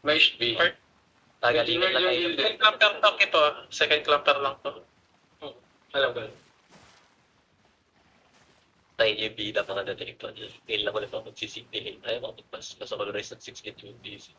May should be. Or, Tagalin lang kayo. second clumper talk ito. Second clumper lang to. Alam ko. Tayo yung bida mga dating ito. Ngayon lang ulit ako magsisipilin. Ayaw ako magpas. Nasa colorize ng 6 get yung DC.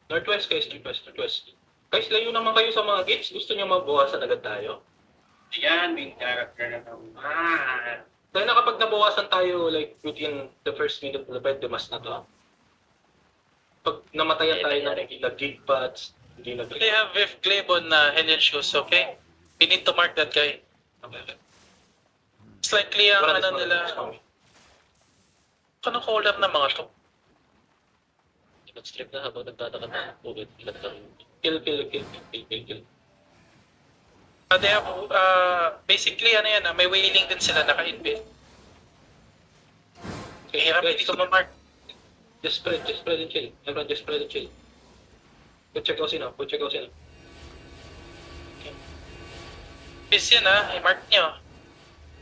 Northwest guys, northwest. Guys, layo naman kayo sa mga gates. Gusto nyo mabawasan agad tayo? Yan, main character na naman. Kaya na kapag nabawasan tayo, like, within the first minute of the fight, dumas na to. Pag namatayan tayo ng gig pads, hindi na They have with Glebon na Hellion Shoes, okay? We need to mark that guy. Slightly ang ano nila. Anong color na mga to? Mag-strip na habang nagtataka na ulit. Kill. They have, basically ano yan, may wailing din sila naka-inbuilt. Okay, Hirap guys, dito ma-mark. just spread and chill. Everyone, just spread and chill. Check out sino. Bis yan i-mark nyo.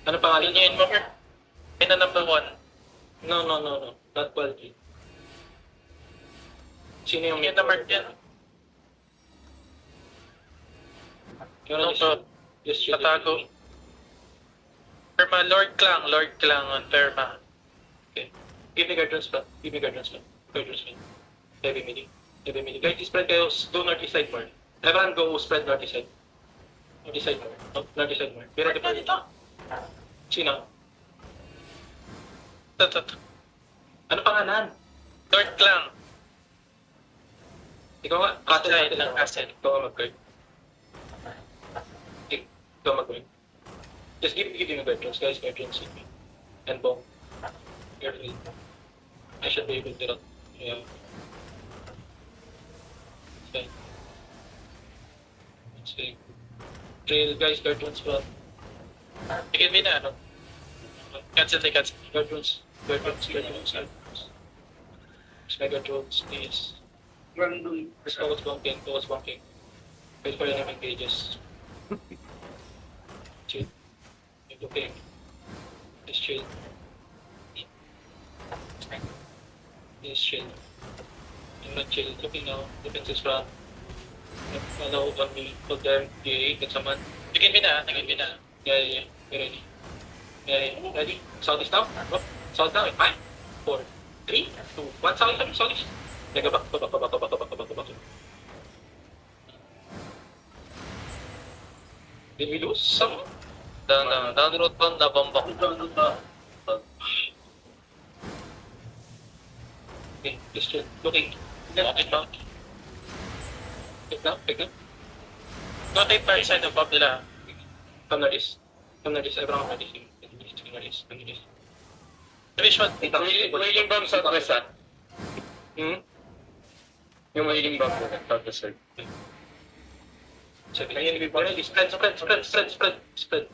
Ano pangalan? Yun yun mo, mark. Yun na number 1. No. Not quality. Sino yung... Yun na mark yan. Yun No, bro. just chill. Tatago. Perma, Lord Clang on Perma. Give me guardians pa. Heavy midi. Guys, spread kayo. Go northeast side more. Everyone go spread northeast side. Northeast side more. Be ready for it. Sino? Ito. Ano pangalan? Lord Clang. Ikaw nga. Castle Side natin. ng castle. Ikaw nga mag-guard. Ikaw mag-guard. Just give me guardians, guys. Guardians with me. And bomb. Careful. I should be able to run. Yeah. Okay. Let's see. Trail, guys. Guardians pa. Tigil mo na, ano? Cancel. Guardians. Mega drones, please. Random. Just focus bunking. Wait for enemy engages. Chill. You're okay. Just chill. I'm not chill. Looking now. Defense is front. Allow on me. Put them. DA. Get someone. Tigil mo na. Yeah. Get ready. Yeah. Ready? South is down. Up. South down. 5, 4, 3, 2, 1. South is. Mega back. Did we lose some? Down road pa, nabamba ko. Okay, just chill. Looking. Okay, no? Pick up. Rotate pa side of Bob nila. Come northeast. Everyone northeast. Visual. Wailing bomb sa west, Yung wailing bomb sa west. Ready. Spread.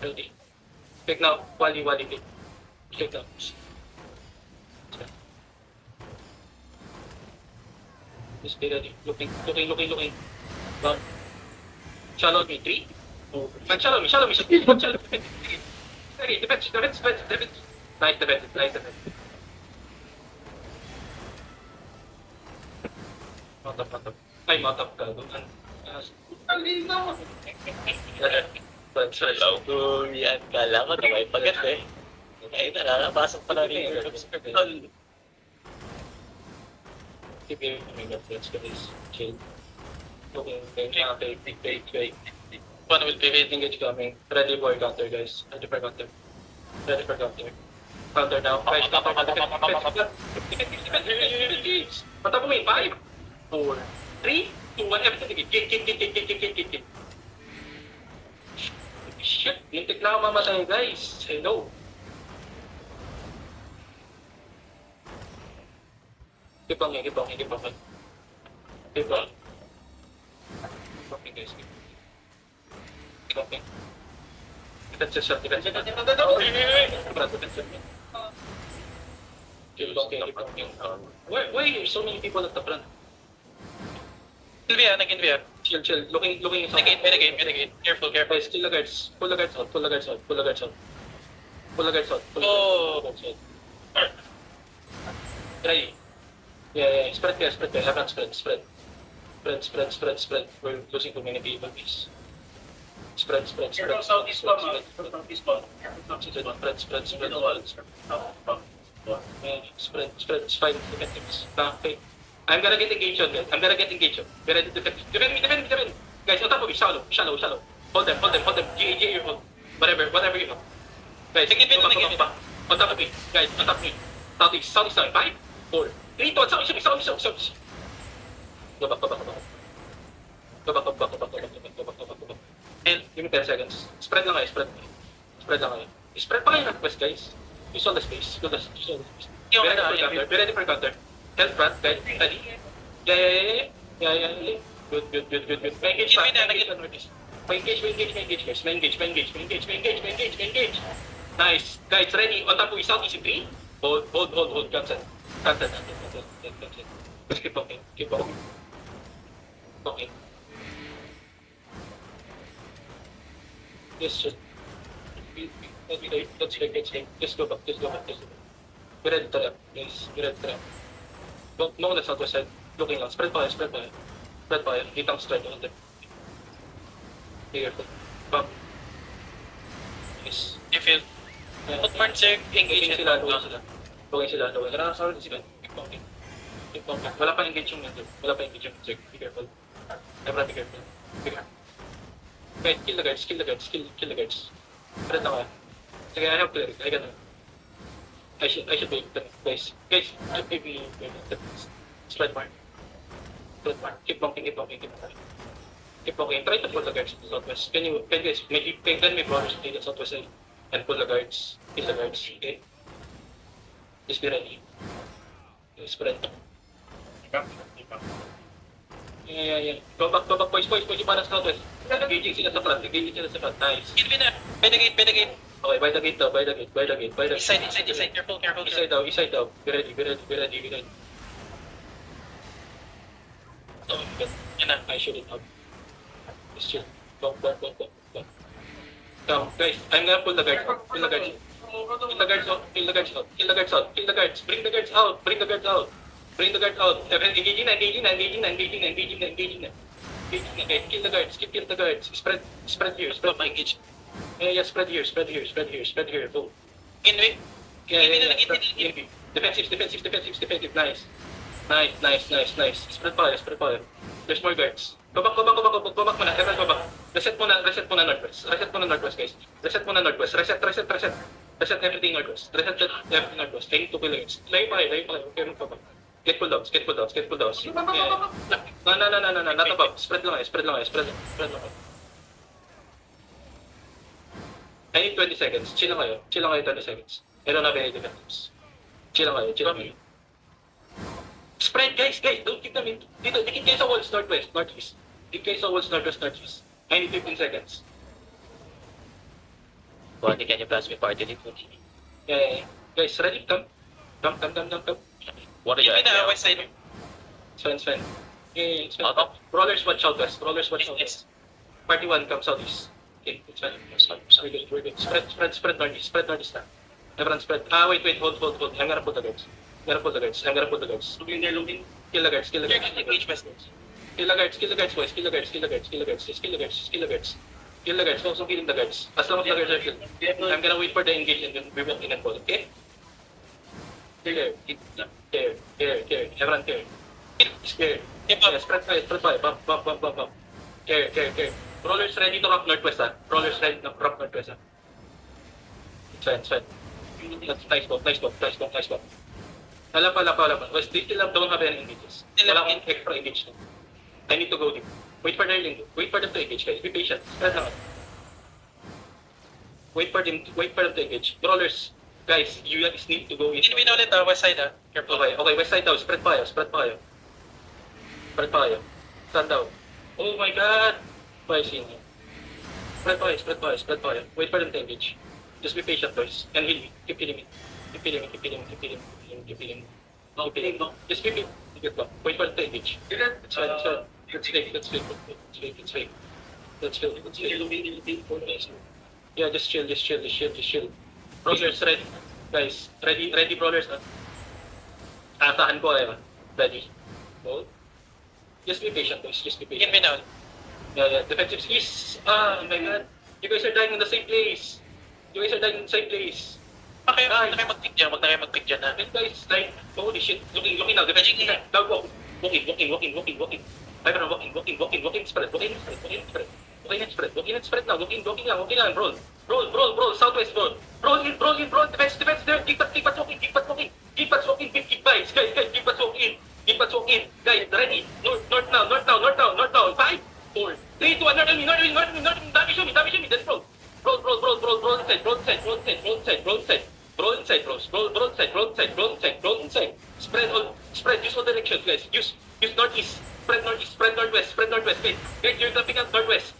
Ready. Pick now. Wally. Pick now. Just be ready. Looking. Down. Shallow me. 3, 2, 1. Shallow me. Ready. Defense. Nice defense. Mount up. Ay, mount up ka. Alinaw. Yan, kala ko na may pagat eh. Ay, nakakapasok pa na rin yung circle. Keep your friends, guys. Chill. Okay. Wait. One will be waiting. Engage coming. Ready for counter, guys. Ready for counter. Counter now. Guys, counter. Defense. Mata mo, 5, 4, 3, 2, 1. Everything. Kick. Shit. Lintik na ako mamatay, guys. Hello. Keep on. Okay, guys. Okay. Defensive shot. Why are so many people at the front? Nag-invia. Chill. Looking inside. Mitigate. Careful. Guys, kill the guards. Pull the guards out. Pull the guards out. Oh. Ready. Yeah. Spread. Everyone spread. We're losing too many people, please. Spread. Careful southeast bomb, southeast bomb. Spread. Find defectives. Okay. I'm gonna get engaged on them. Be ready to defend. Guys, on top of me. Shallow. Hold them. GA, you hold. Whatever you hold. Guys, go back. On top of me. Guys, on top of me. Southeast. 5, 4, 3, 2, 1. Southeast. Go back. And Give me 10 seconds. Spread lang kayo. Spread pa kayo ng quest, guys. Use all the space. Be ready for counter. Help front, guys. Ready? Yeah. Good. Engage guys. Engage. Nice. Guys, ready. On top of southeast in 3. Hold. Cancel. Just keep walking. Okay. Yes, just don't sleep. Just go back. Be ready to left, please. No one that's southwest side. Looking out. Spread fire. Hitang strike on them. Be careful. Back. Yes. you feel. Put Mark check, engage it. Looking sila. Sorry, sila. Keep walking. Wala pa engage yung nandun. Check. Be careful. Everyone be careful. Guys, kill the guards. Spread na ka. Sige, I have cleric. I should be guys. Maybe spread mark. Keep walking. Try to pull the guards to the southwest. Can guys can me brothers to the southwest side and pull the guards. Kill the guards. Okay. Just be ready. Okay, spread. Yeah. Go back, boys. Yung para sa southwest. Engaging sila sa front. Nice. Get me na. By the gate. Okay, by the gate. East side. Careful. East side daw. Be ready. Oh, yan na. I shoot it up. Just chill. Go. Come, guys. I'm gonna pull the guards. Kill the guards out. Bring the guards out. Bring the guards out. Engaging. Kill the guards. Spread here. Engage. Yeah. Spread here. Go. Inway. Yeah. Defensive. Nice. Spread fire. There's more guards. Go back muna. Everyone go back. Reset muna northwest. Guys. Reset northwest. Reset everything northwest. I need to kill guards. Layo pa kayo. Okay, magpapag. Get pull downs. Yeah. No. Not above. Spread lang kayo. I need 20 seconds. Chill lang kayo 20 seconds. I don't have any defensives. Chill lang kayo. Spread, guys. Don't keep them in. Dito, dikit kayo sa walls, northeast. Dikit kayo sa walls, northwest. I need 15 seconds. Bonnie, can you pass me party lead? Yeah. Guys, ready? Come. What are you Get me at na. now? West side. Sven. Yeah, it's fine. Auto? Brawlers watch southwest. Yes. Party 1 come southeast. Okay, it's fine. We're good. Spread northeast na. Everyone spread. Wait. Hold. I'm gonna pull the guards. Looking. Kill the guards. Engage west. Kill the guards, boys. Kill the guards. Also killing the guards. As long as the guards are killed. I'm gonna wait for the engage and then we walk in and pull, okay? Here. Everyone here. Here. Yeah, spread fire. Bump. Here. Rollers ready to rock northwest, ah. It's fine. That's nice spot. Alam pa. West, they still don't have any engages. Wala akong extra engage na. I need to go deep. Wait for them to engage, guys. Be patient. Spread lang. Wait for them to engage. Rollers, guys, you guys need to go in. Inway na ulit west side Careful. Okay, west side daw. Spread fire. Stand down. Oh my god! Why is he in here? Spread fire. Wait for them to engage. Just be patient, boys. And heal me. Keep healing me. Just keep it. Wait for them to engage. It's fine. Let's fake. Let's fake. Let's fake. Let's fake. Let's fake. Let's fake. Yeah, just chill. Just chill. Just chill. Just chill. Brawlers ready. Guys, ready. Ready, brawlers. Tahan ko eh. Ready. Hold. Just be patient, guys. Just be Begin patient. me now. Yeah. Defensive skis. Ah, oh my god. You guys are dying in the same place. You guys are dying in the same place. Okay, huwag na kayo mag-pick dyan. Huwag na kayo mag-pick dyan, ha? And guys, like, holy shit. Looking now. Defensive skis. Now walk. Walking. I'm gonna walking. Spread. Walking and spread now. Walking lang. Roll. Southwest, roll. Roll in. Defense there. Keep pass walking. Keep buys. Guys, keep pass walking. Guys, ready. North now. 5, 4, 3, 2, 1. North enemy. Dami show me. Then roll. Roll inside. Roll inside. Spread. Use all directions, guys. Use northeast. Spread northwest. Guys, you're clamping up northwest.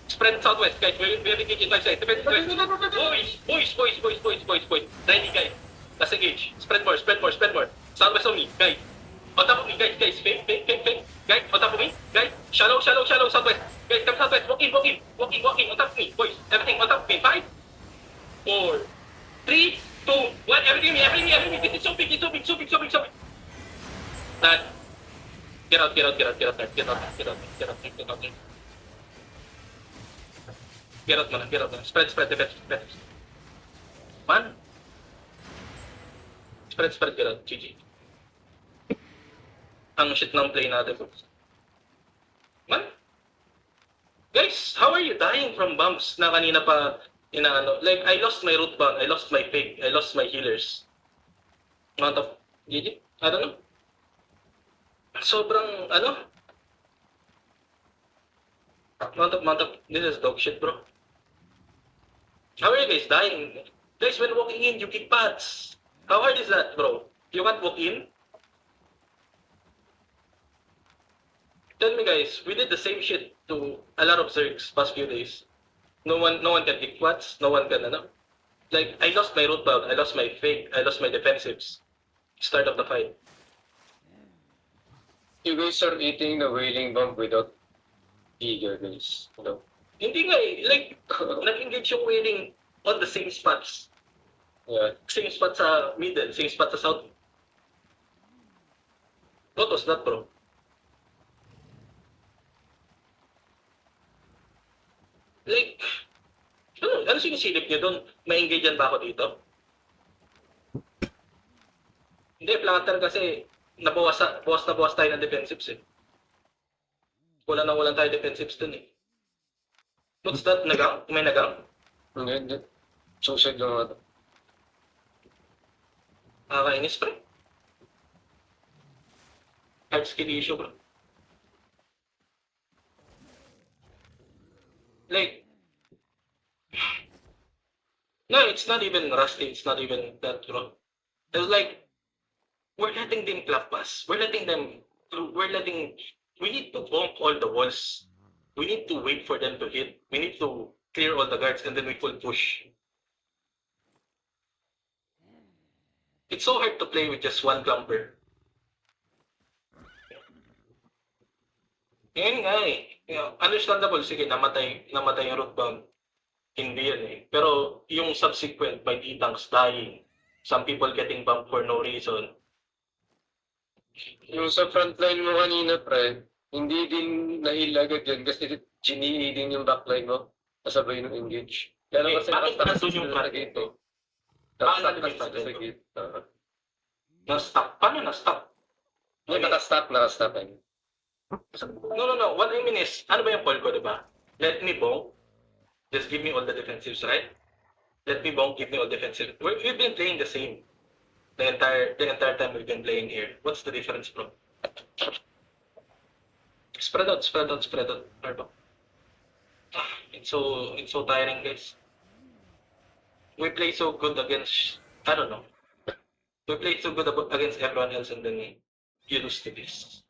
Spread southwest, guys. We're engaged in 5 seconds. Defense boys. Ready, guys. Let's engage. Spread more. Southwest on me, guys. On top of me, guys. Fake. Guys, on top of me. Guys, shallow, southwest. Guys, come southwest. Walking. On top of me, boys. Everything on top of me. 5, 4, 3, 2, 1. Everything me. This is so big. Dad. Get out. Get out. Spread. Defense. Man. Spread. Get out. GG. Ang shit ng play natin. Man. Guys, how are you dying from bumps na kanina pa inaano? Like, I lost my root bump, I lost my fake, I lost my healers. Amount of GG? I don't know. Sobrang, amount of, this is dog shit, bro. How are you guys dying? Guys, when walking in, you kick pads. How hard is that, bro? You can't walk in? Tell me, guys, we did the same shit to a lot of Zergs past few days. No one can kick pads, no one can, Like, I lost my root belt, I lost my fake, I lost my defensives. Start of the fight. You guys are eating the wailing bomb without eager, guys. No. Hindi nga eh, like, nag-engage yung wailing on the same spots. Yeah. Same spot sa middle, same spot sa south. What was that, bro? Like, ano sinisilip niyo doon? Ma-engage ba ako dito? Hindi, flatter kasi bawas tayo ng defensives eh. Wala tayo defensives dun eh. What's that? Nagang? May nagang? Hindi. Suicide lang ata. Nakakainis, pre. Hard skill issue, bro. Like, no, it's not even rusty. It's not even that, bro. It's like, we're letting them clap us. We need to bomb all the walls. We need to wait for them to hit. We need to clear all the guards and then we full push. It's so hard to play with just one clumper. Ngayon nga eh. Understandable, sige, namatay yung rootbound. Hindi yan eh. Pero yung subsequent by D-tanks dying, some people getting bumped for no reason. Yung sa frontline mo kanina, pre, hindi din nahilagad yun kasi ginii din yung backline mo. Kasabay ng engage. Kaya Okay, kasi bakit nandun yung sa front gate ito? eh. Paano Nakastack nandun kasi sa yung gate. Na-stop? Paano na-stop? Yung nakastack. No. What I mean is, ano ba yung call ko, diba? Let me bonk. Just give me all the defensives, right? Let me bonk, give me all defensives. We've been playing the same. The entire time we've been playing here. What's the difference, bro? Spread out. Arba. It's so tiring, guys. We play so good against, I don't know. We play so good against everyone else and then you lose to this.